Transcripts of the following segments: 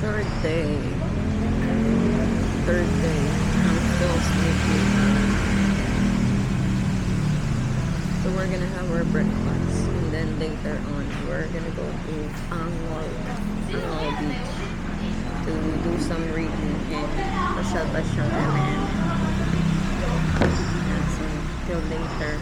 Third day. Third day. I'm still sleepy. So we're gonna have our breakfast, and then later on we're gonna go to Angol Beach to do some reading and pasyal-pasyal, and then yeah, so till later.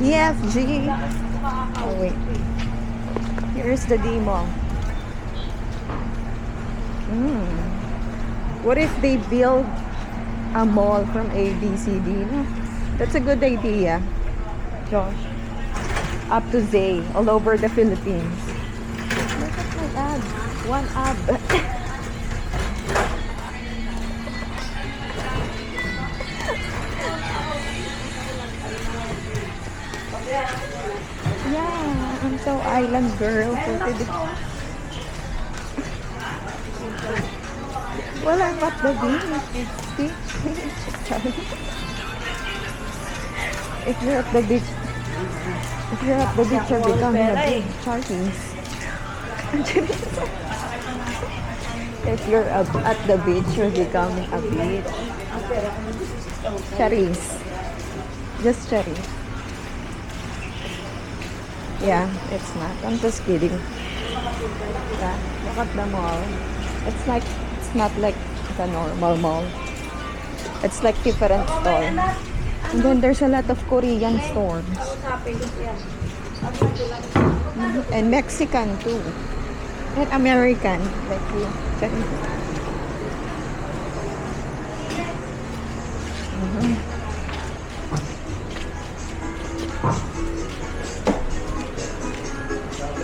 EFG. Oh wait. Here's the D Mall. What if they build a mall from ABCD? No? That's a good idea, Josh. Up to Z, all over the Philippines. Look at my ab. One ab. Yeah, I'm so island girl for today. Well, I'm at the beach. If you're at the beach, you're becoming a big Chinese. If you're at the beach, you're becoming a beach. Cherries. Just cherries. Yeah, it's not. I'm just kidding. Yeah, look at the mall. It's not like the normal mall. It's like different store. And then there's a lot of Korean stores. And Mexican too. And American, like you.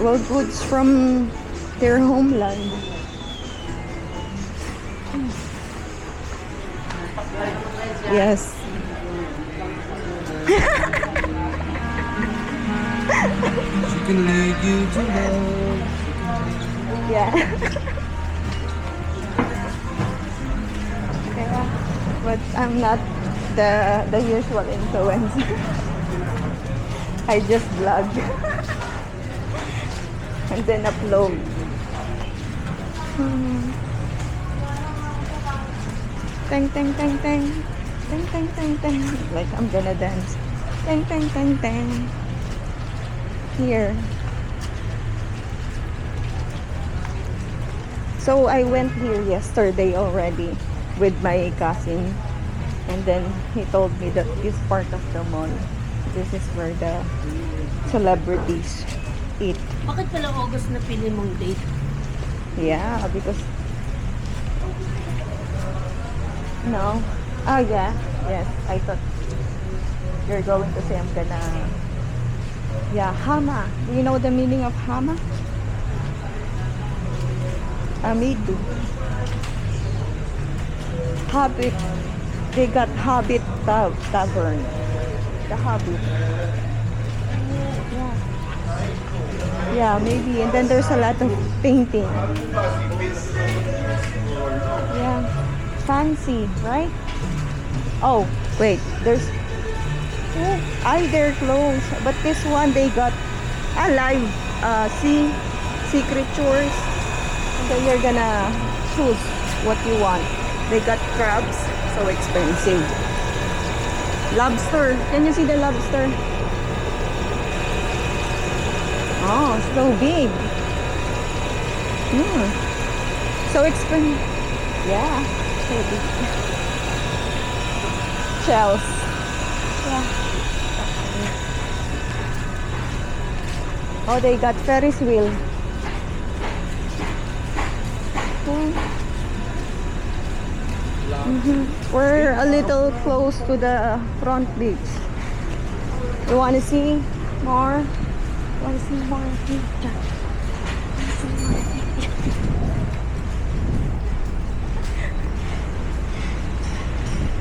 Well, goods from their homeland. Yes. She can lead you to love. Yeah. Yeah. But I'm not the usual influencer. I just vlog. And then upload. Tang, tang, tang, tang. Tang, tang, tang, tang. Like I'm gonna dance. Tang, tang, tang, tang. Here. So I went here yesterday already with my cousin. And then he told me that this part of the mall, this is where the celebrities eat. Bakit pala August na pili mong date? Yeah, because no. Oh yeah, yes. I thought you're going to say I'm gonna. Yeah, Hama. Do you know the meaning of Hama? Me too. Hobbit. They got Hobbit Tavern. The Hobbit. Yeah. Yeah, maybe. And then there's a lot of painting. Yeah. Fancy, right? Oh, wait. There's... Oh, they're closed. But this one, they got alive. Sea creatures. And then you're gonna choose what you want. They got crabs. So expensive. Lobster. Can you see the lobster? Oh, so big. So expensive. Yeah. So big. Shells. Yeah. Oh, they got Ferris wheel. We're a little close to the front beach. You want to see more? Want to see more?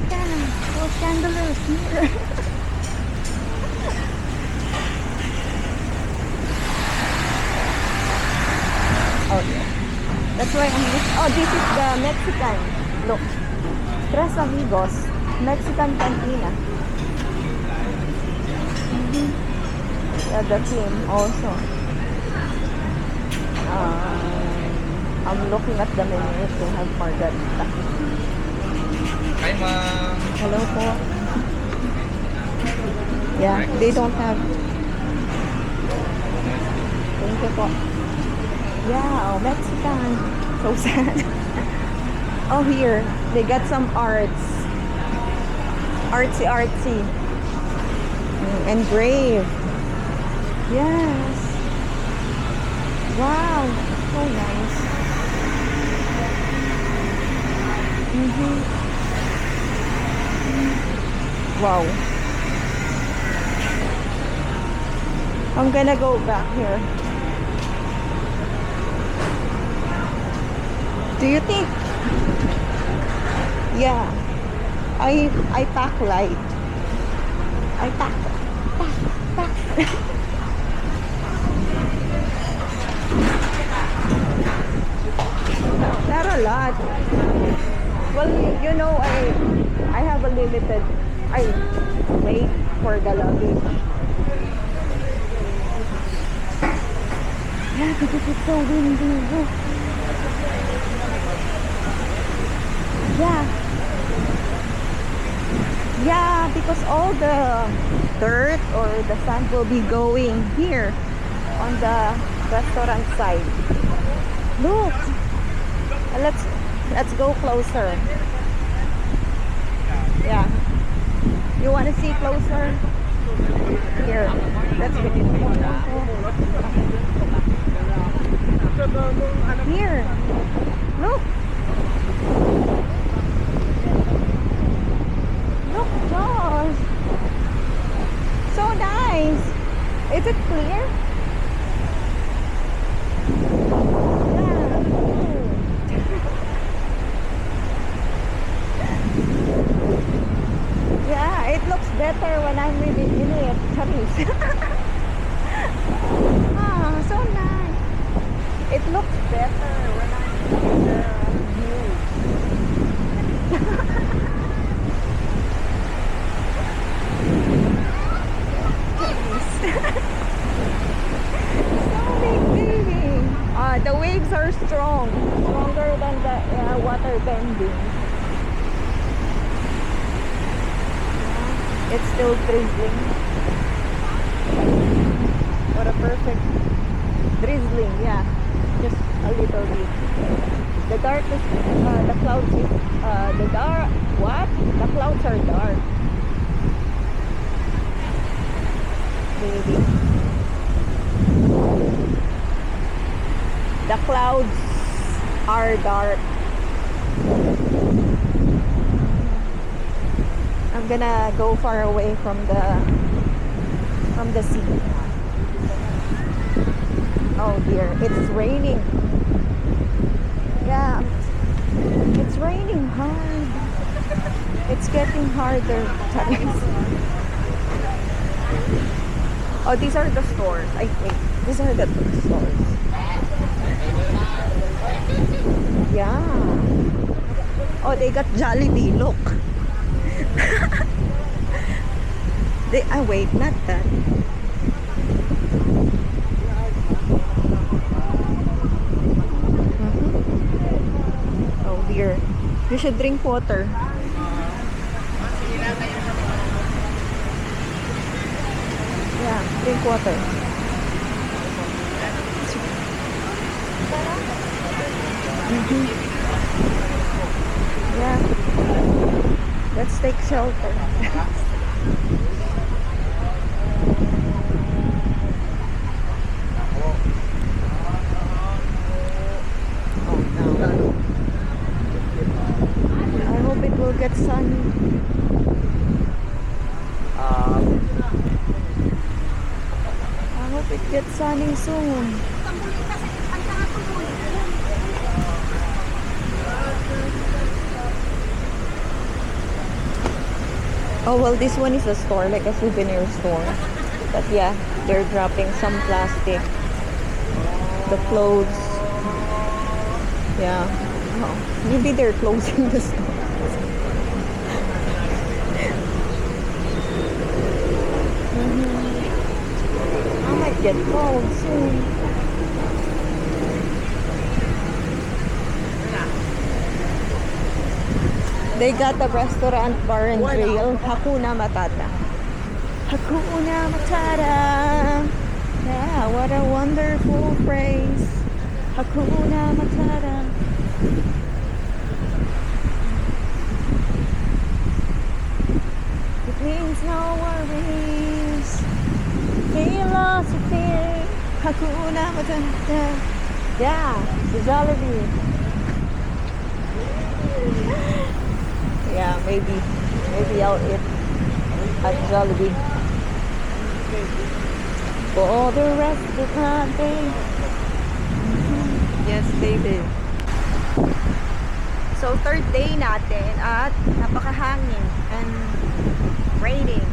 Yeah, those chandeliers here. Oh yeah. That's why oh, this is the Mexican. Look. Tres Amigos, Mexican Cantina. Yeah, the team also. I'm looking at the menu. They have margarita. Hi, ma'am. Hello po. Yeah, they don't have. Thank you po. Yeah, oh, Mexican. So sad. Oh, here. They got some arts. Artsy. Engrave. Yes. Wow. So nice. Wow. I'm gonna go back here. Do you think? Yeah, I pack light. I pack. Not a lot. Well, you know, I have a limited. I wait for the luggage. Yeah, because it's so windy. Yeah, because all the dirt or the sand will be going here on the restaurant side. Look. Let's go closer. Yeah. You want to see closer? Here. Let's go. Here. Look. Look, Josh. So nice. Is it clear? Yeah, it looks better when I'm really in it. Charis. So nice. It looks better when I'm in the view. So big, baby. The waves are strong. Stronger than the water bending. It's still drizzling. What a perfect drizzling, yeah. Just a little bit. The darkest, the clouds is, the dark, what? The clouds are dark. Maybe. The clouds are dark. I'm gonna go far away from the sea. Oh dear, it's raining. Yeah, it's raining hard. It's getting harder. Oh, these are the stores. I think these are the stores. Yeah. Oh, they got Jollibee. Look. Wait, not that. Oh dear. You should drink water. Yeah, drink water. Yeah. Let's take shelter. I hope it will get sunny. I hope it gets sunny soon. Oh well, this one is a store, like a souvenir store. But yeah, they're dropping some plastic. The clothes. Yeah. Oh, maybe they're closing the store. I might get cold soon. They got a restaurant, bar and grill. Hakuna Matata. Hakuna Matata. Yeah, what a wonderful phrase. Hakuna Matata. It means no worries. Philosophy. Hakuna Matata. Yeah, the Jollibee. Yeah, maybe I'll eat at Jollibee for the rest of my day. Yes, baby. So, third day natin at napakahangin and raining.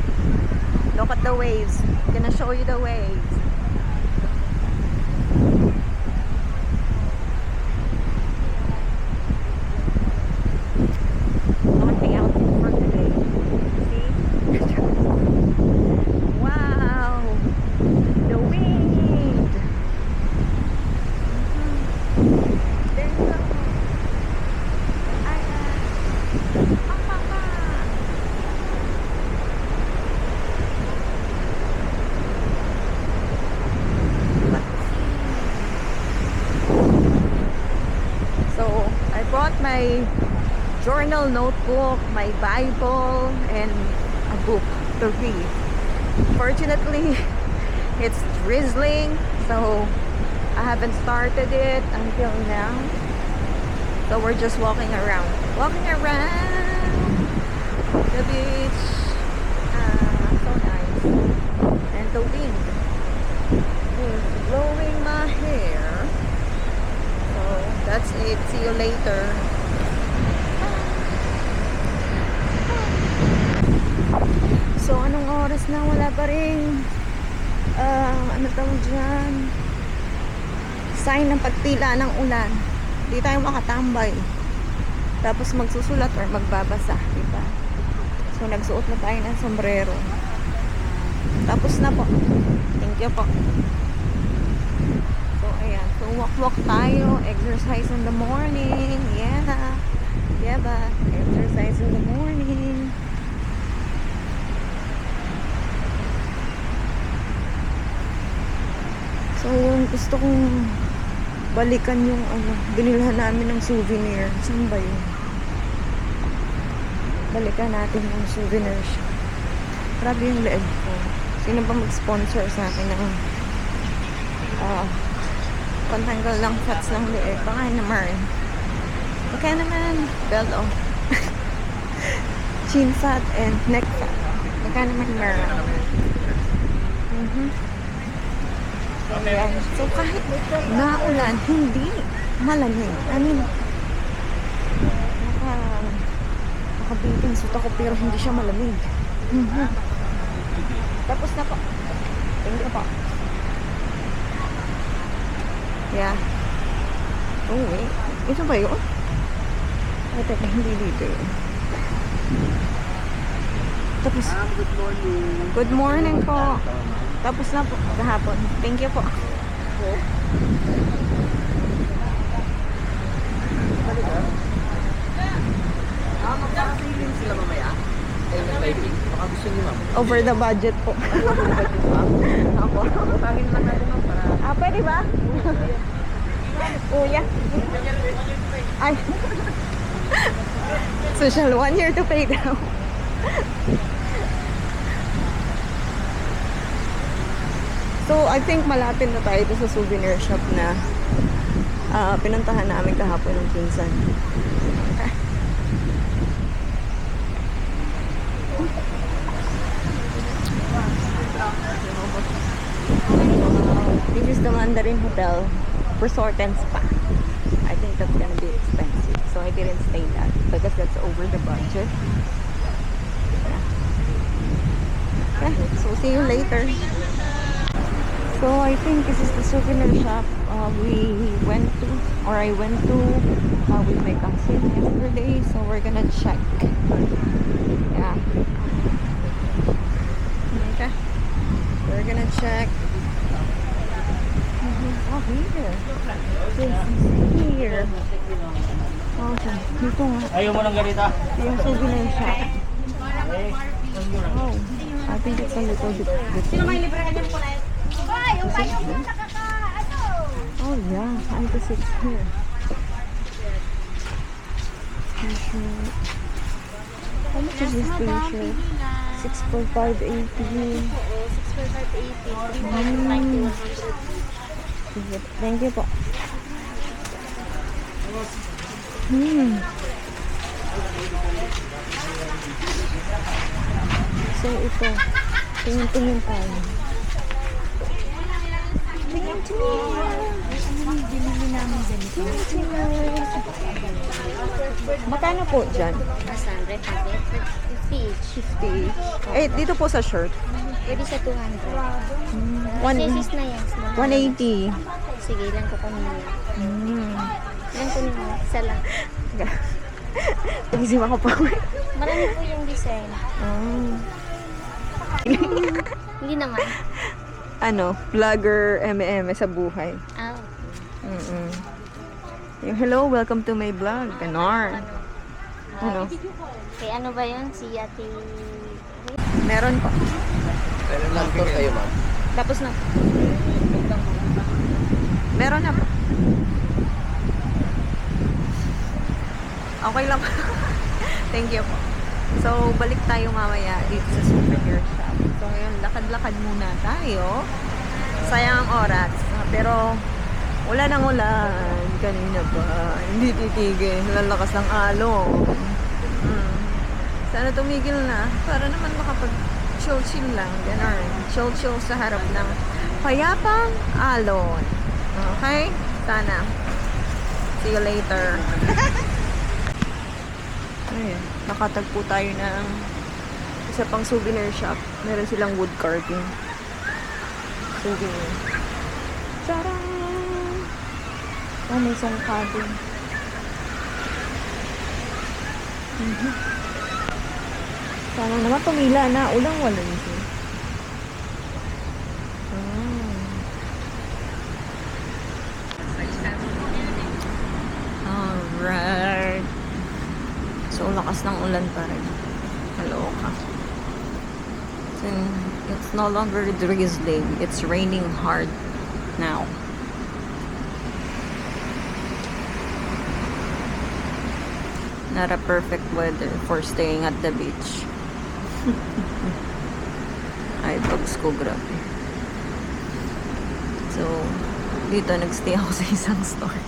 Look at the waves. I'm gonna show you the waves. My journal notebook, my Bible, and a book to read. Fortunately, it's drizzling, so I haven't started it until now. So we're just walking around the beach. So nice. And the wind is blowing my hair. So that's it. See you later. So, anong oras na? Wala pa rin ano tawag dyan? Sign ng pagtila ng ulan. Hindi tayo makatambay. Tapos magsusulat or magbabasa, diba? So, nagsuot na tayo ng sombrero. Tapos na po. Thank you po. So, ayan. So, walk tayo. Exercise in the morning. Yeah. Yeah ba? Exercise in the morning. gusto kong balikan yung ano, binilhan namin ng souvenir. Saan ba yun? Balikan natin yung souvenir shop. Grabe yung leeg ko. Sino ba mag-sponsor sa akin ng pantanggal lang fats ng leeg? Baka naman. Baka naman. Bello. Chin fat and neck fat. Baka naman meron. Ayan. So kahit naulan, hindi malamig. I mean, nakabiting suit ako pero hindi siya malamig. Tapos na po. Thank you po. Yeah. Oh, wait. Ito ba yun? Ay, teka, hindi dito yun. Tapos, Good morning. good morning po. Tapos na po, kahapon. Thank you po. Magkakasilin sila mamaya. Kayo ng typing. Baka gusto niyo, ma'am. Over the budget po. Ako. Utangin lang natin, ma'am, para... Pwede ba? Kuya. Ay. Social 1 year to pay daw. So, I think malapit na tayo sa souvenir shop na pinuntahan namin kahapon ng pinsan. This is the Mandarin Hotel Resort and Spa. I think that's gonna be expensive. So I didn't stay that because that's over the budget. Yeah. So see you later. So I think this is the souvenir shop we went to, or I went to with my cousin yesterday. So we're gonna check. Yeah. Okay. We're gonna check. Oh, here. This is here. Okay. Dito nga. Ayaw mo ng ganito? Yung souvenir shop. Oh. I think it's a little bit different. Oh yeah, I guess it's here. T-shirt. How much is this t-shirt? 6 for 580. 6 for 580. Thank you po. So ito, tingin-tingin tayo. Magkano po dyan? 100, 50 each. 50 each. Eh, dito po sa shirt. Pwede sa 200. Sizes na yan. Small. 180. Sige, ilan ko kanina. Ilan ko nila? Isa lang. Pag-isip ako pa. Marami po yung design. Hindi naman. Ano, vlogger M&M sa buhay. Ah, Yung hello, welcome to my vlog. Ganon. Ano? okay, ano ba yun? Si Ate... Meron pa. Pero lang tour kayo, ma'am. Tapos na. Meron na po. Okay lang. Thank you po. So, balik tayo mamaya dito sa souvenir shop. So, ngayon, lakad-lakad muna tayo. Sayang ang oras. Pero, ulan ang ulan. Kanina pa. Hindi titigil. Lalakas ng alon. Sana tumigil na. Para naman makapag-chill-chill lang. Ganon. Chill-chill sa harap ng payapang alon. Okay? Sana. See you later. Ayun. Nakatagpo tayo ng isa pang souvenir shop. Meron silang wood carving. Souvenir. Tcharam! Oh, may isang cabin. Sana naman tumila na. Ulang wala nito. Alright. So, lakas ng ulan pa rin. Kaloka. So, it's no longer drizzling. It's raining hard now. Not a perfect weather for staying at the beach. Ay, bags ko, grabe. So, dito nagstay ako sa isang store.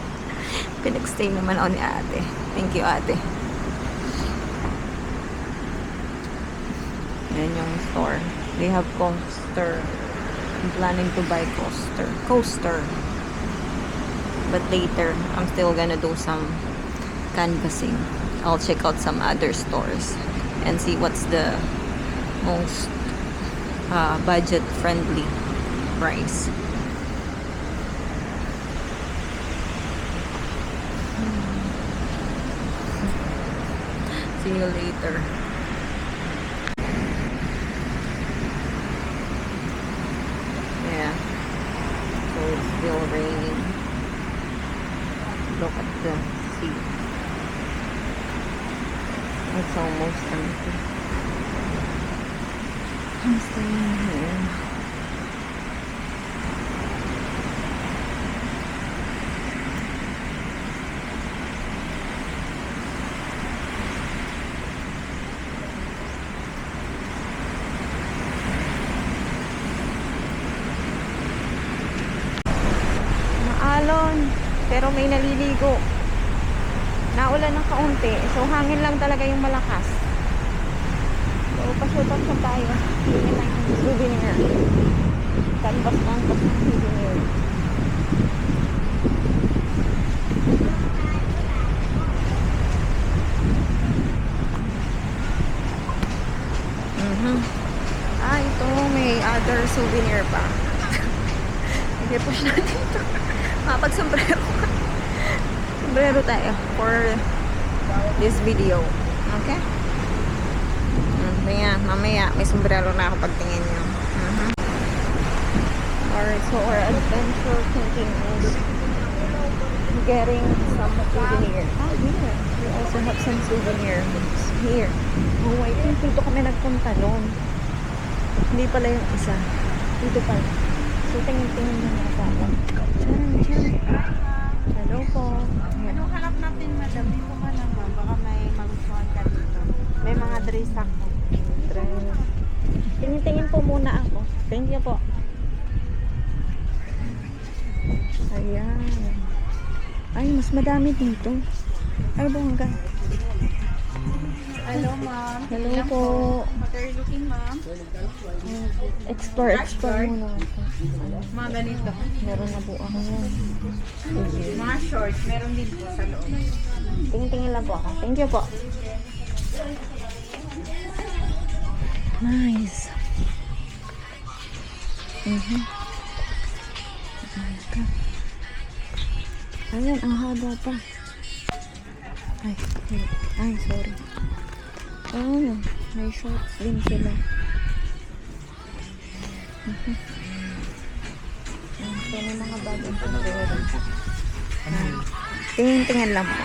Pinagstay naman ako ni ate. Thank you, ate. Yan yung store. They have coaster. I'm planning to buy coaster. But later, I'm still gonna do some canvassing. I'll check out some other stores and see what's the most budget-friendly price. See you later. Yeah. So it's still raining. Look at the sea. It's almost empty. I'm staying here. Maalon, pero may naliligo. Naulan ng kaunti, so hangin lang talaga yung malakas. So, pa-shoot tayo. Tingin lang yung souvenir. Canvas ng souvenir. Ito, may other souvenir pa. Sige, push natin ito. Makapag-sombrero ka. Sombrero tayo for this video. Okay? Kaya mamaya may sombrero na ako pagtingin nyo. Alright, so our adventure continues. Getting some souvenir. Here. We also have some souvenirs here. Oh, I think dito kami nagpunta noon. Hindi pala yung isa. Dito pala. So, tingin-tingin na mga tao. Hello po. Ano hanap natin, madam? Dito ka lang, ma'am. Baka may magustuhan ka dito. May mga dress ako. Dress. Tingin-tingin po muna ako. Thank you po. Ayan. Ay, mas madami dito. Ay, bongga. Hello, ma'am. Hello po. What are you looking, ma'am? Explore muna ako. Mga ganito. Meron na po ako yan. Sige. Mga shorts. Meron din po sa loob. Tingin-tingin lang po ako. Thank you po. Nice. Ayan, ang haba pa. Ay, sorry. Oh, may shorts din sila. So, may mga bagong sombrero. Tingin-tingin lang po.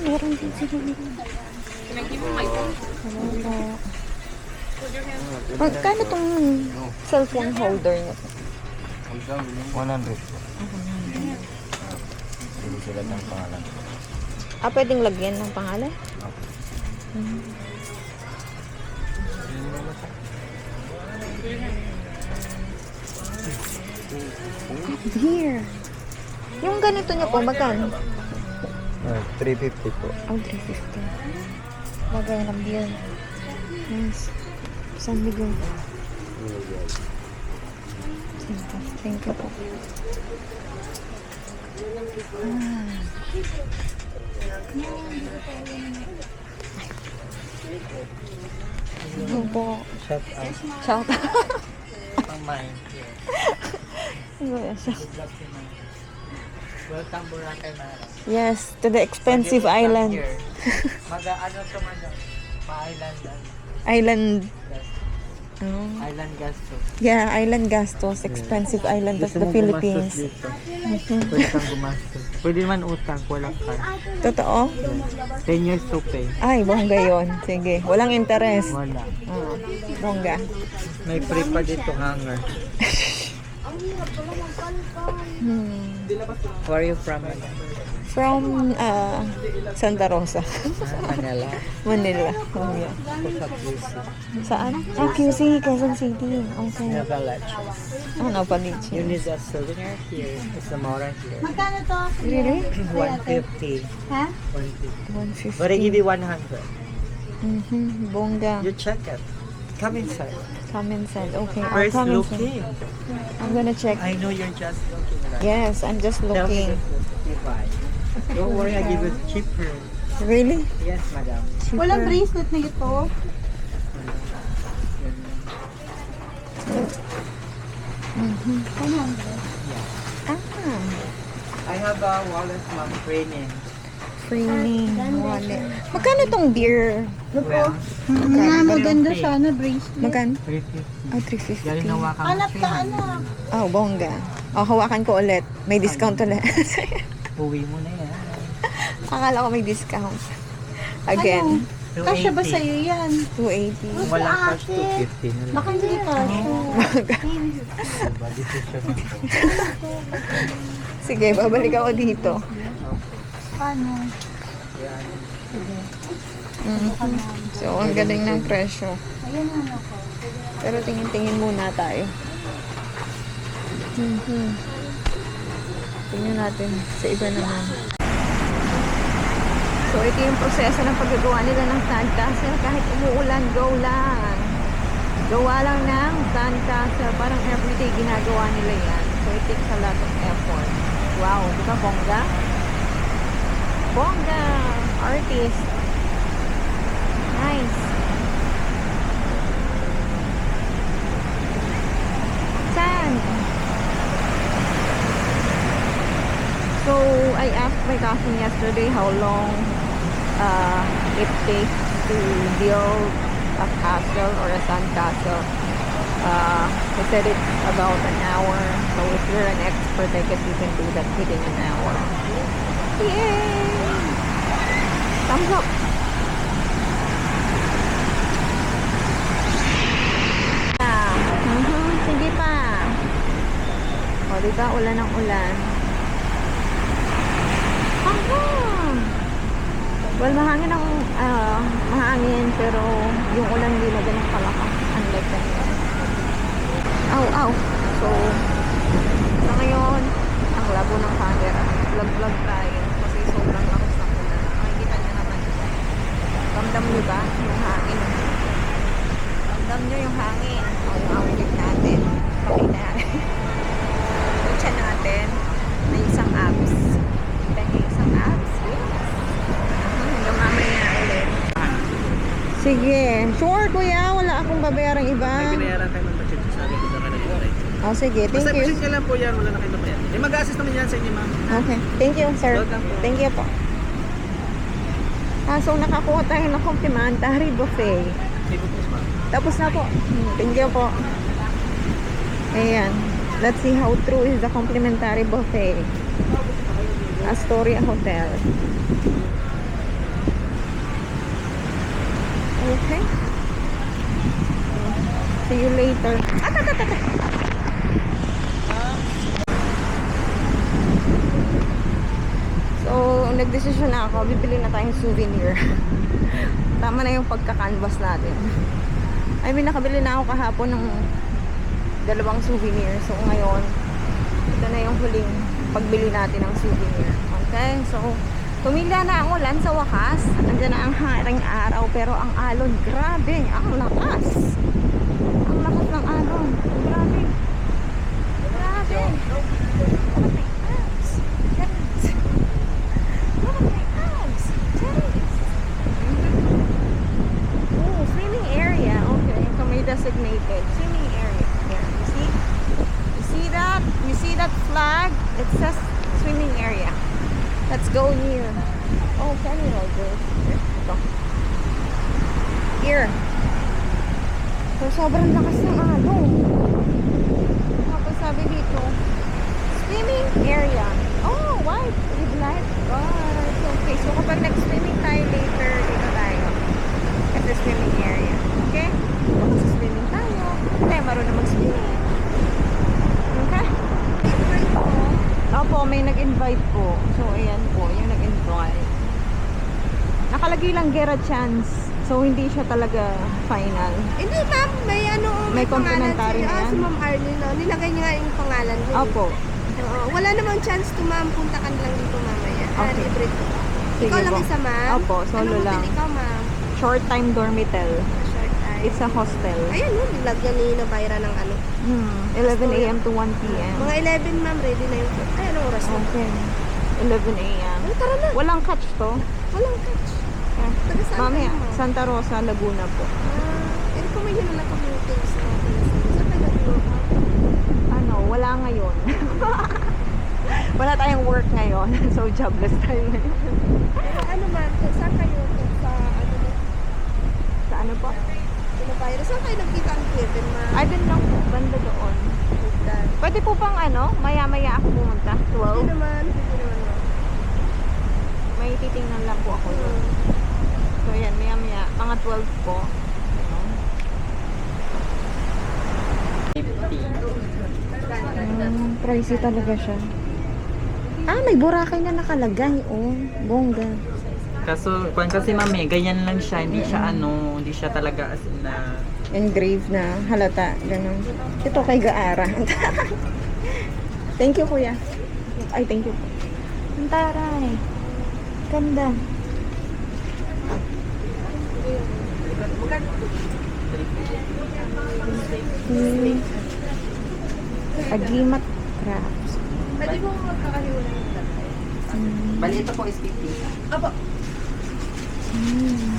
Meron din sila dito. Hello po. Magkano tong cellphone holder niyo? 100 po. Hindi sila ng pangalan. Pwedeng lagyan ng pangalan? Here. Yung ganito niya po, magkano? 350 po. 350. Bagay lang yun. Nice. San Miguel. Thank you po. Ano po? Shout out. Shout out. Pang mine. Ano yan siya? Welcome Boracay Mara. Yes, to the expensive island. Ano to man? Pa-island. Island. Oh. Island gastos. Yeah, island gastos. Expensive island of the Philippines. Pwede kang gumastos. Pwede naman utang, walang ka. Totoo? 10 years to pay. Ay, bongga yun. Sige. Walang interest. Wala. Bongga. May free pa dito hanger. Where are you from? From Santa Rosa. Manila. Manila. Oh, yeah. Sa QC. Saan? Ah, QC, Quezon City. Okay. Navalaches. Ah, You Novaliches. need a souvenir here. It's a motor here. Magkano to? Really? 150. Ha? 150. 150. But I give you 100. Bongga. You check it. Come inside. Come inside. Okay, I'll Where's come inside. looking? I'm gonna check. I know you're just looking, right? Yes, I'm just Tell me looking. the buy. Don't worry, I give you cheaper. Really? Yes, madam. Walang bracelet na ito. Ah, I have a wallet, ma'am, training. free wallet. Magkano tong beer? Well, Maganda sana bracelet. Magkano? 350. Ah, Galing 350. na wakang Anak ka, anak. Oh, bongga. Oh, hawakan ko ulit. May discount ulit. Uwi mo na yan. Akala ko may discount. Again, Kasya ba sa'yo yan? 280. Wala cash, 250 na lang. Baka hindi kasya. Diba? Decision mo to. Sige, babalik ako dito. Paano? Yan. So, ang galing ng presyo. Ayan ano ko. Pero tingin-tingin muna tayo. Tingnan natin sa iba naman. So, ito yung proseso ng paggagawa nila ng sandcastle. Kahit umuulan, go lang. Gawa lang ng sandcastle. Parang everyday ginagawa nila yan. So, it takes a lot of effort. Wow, di ba bongga? Bongga! Artist. Nice. Sand. So, I asked my cousin yesterday how long it takes to build a castle or a sand castle. He said it's about an hour. So, if you're an expert, I guess you can do that within an hour. Yay! Thumbs up! Sige pa. O, diba? Ulan ng ulan. Well, mahangin pero yung ulan hindi na ganun kalakas unlike kanina. Ow. So, sa ngayon, ang labo ng camera. Vlog tayo kasi sobrang lakas ng ulan. Makikita nyo naman. Ramdam nyo ba yung hangin? Ramdam nyo yung hangin. O, yung outfit natin. Pakita natin. Yung tiyan natin na isang abs. Kita nyo yung isang abs? Yes. Hanggang mamaya ulit. Sige. Sure, kuya. Wala akong babayarang iba. Binayaran kayo ng budget sa akin kung saan ka nag-try. Oh, sige. Basta Thank you. i-proceed ka lang po yan, wala na kayo babayaran. Eh, mag-assist naman yan sa inyo, ma'am. Okay. Thank you, sir. Welcome po. Thank you po. So, nakakuha tayo ng complimentary buffet. Hindi po po, ma'am. Tapos na po. Thank you po. Ayan. Let's see how true is the complimentary buffet. Astoria Hotel. Okay. See you later. So, nagdesisyon na ako. Bibili na tayong souvenir. Tama na yung pagka-canvas natin. I mean, nakabili na ako kahapon ng 2 souvenir. So, ngayon, ito na yung huling pagbili natin ng souvenir. Okay? So, tumila na ang ulan sa wakas. Andiyan na ang haring araw. Pero ang alon, grabe. Ang lakas. Ang lakas ng alon. Grabe. Grabe. Look at my abs. Jeez. Look at my abs. Jeez. Oh, swimming area. Okay. So, may designated swimming area. Here. You see? You see that? You see that flag? It says swimming area. Let's go here. Oh, Penny Rogers. Ito. Here. So, sobrang lakas ng alon. Tapos sabi dito, swimming area. Oh, white with lifeguards. Okay, so kapag nag-swimming tayo later, dito tayo. At the swimming area. Okay? Tapos swimming tayo. Tayo marunong mag-swimming. Okay? Opo, may nag-invite po. So, ayan po, yung nag-invite. Nakalagay lang get a chance. So, hindi siya talaga final. Hindi ma'am, may ano, May pangalan complimentary siya. na yan? Si Ma'am Arlene, no? Nilagay niya nga yung pangalan niya. Opo. Oo, wala namang chance to ma'am, punta ka na lang dito mamaya. Okay. Libre to. Sige Ikaw lang po. isa ma'am? Opo, solo ano lang. Ano ikaw ma'am? Short time dormitel. Short time. It's a hostel. Ayan no, nilagyan ni Nabayra ng ano. 11 a.m. to 1 p.m. Mga 11 ma'am, ready na yung food. Ay, anong oras na? Okay. 11 a.m. Ay, tara na. Walang catch to. Walang catch. Yeah. Taga saan Mamaya, kayo, ma'am? Santa Rosa, Laguna po. Eh, kung may yun na communities natin. Saan tayo nag-work out? Ano, wala ngayon. Wala tayong work ngayon. So, jobless tayo ngayon. Ano ma'am, saan kayo? Sa ano na? Sa ano po? Nabayra. Saan kayo nagkita ang Kevin ma'am? Ay, dun lang po. Banda doon. Bugdan. Pwede po pang ano, maya-maya ako pumunta. Hindi 12. naman. Hindi naman ma'am. May titingnan lang po ako doon. So, yan, maya-maya. Mga 12 po. Ano? 50. Pricey talaga siya. Ah, may Boracay na nakalagay. Oh, bongga. Kaso, kung kasi mami, ganyan lang siya. Hindi siya ano, hindi siya talaga as in na... Engraved na halata. Ganun. Ito kay Gaara. Thank you, kuya. Ay, thank you po. Ang taray. Ganda. Agimat crabs. Pwede mo magkakahiwala yung dati. Bali, ito po is 50. Apo. Mm.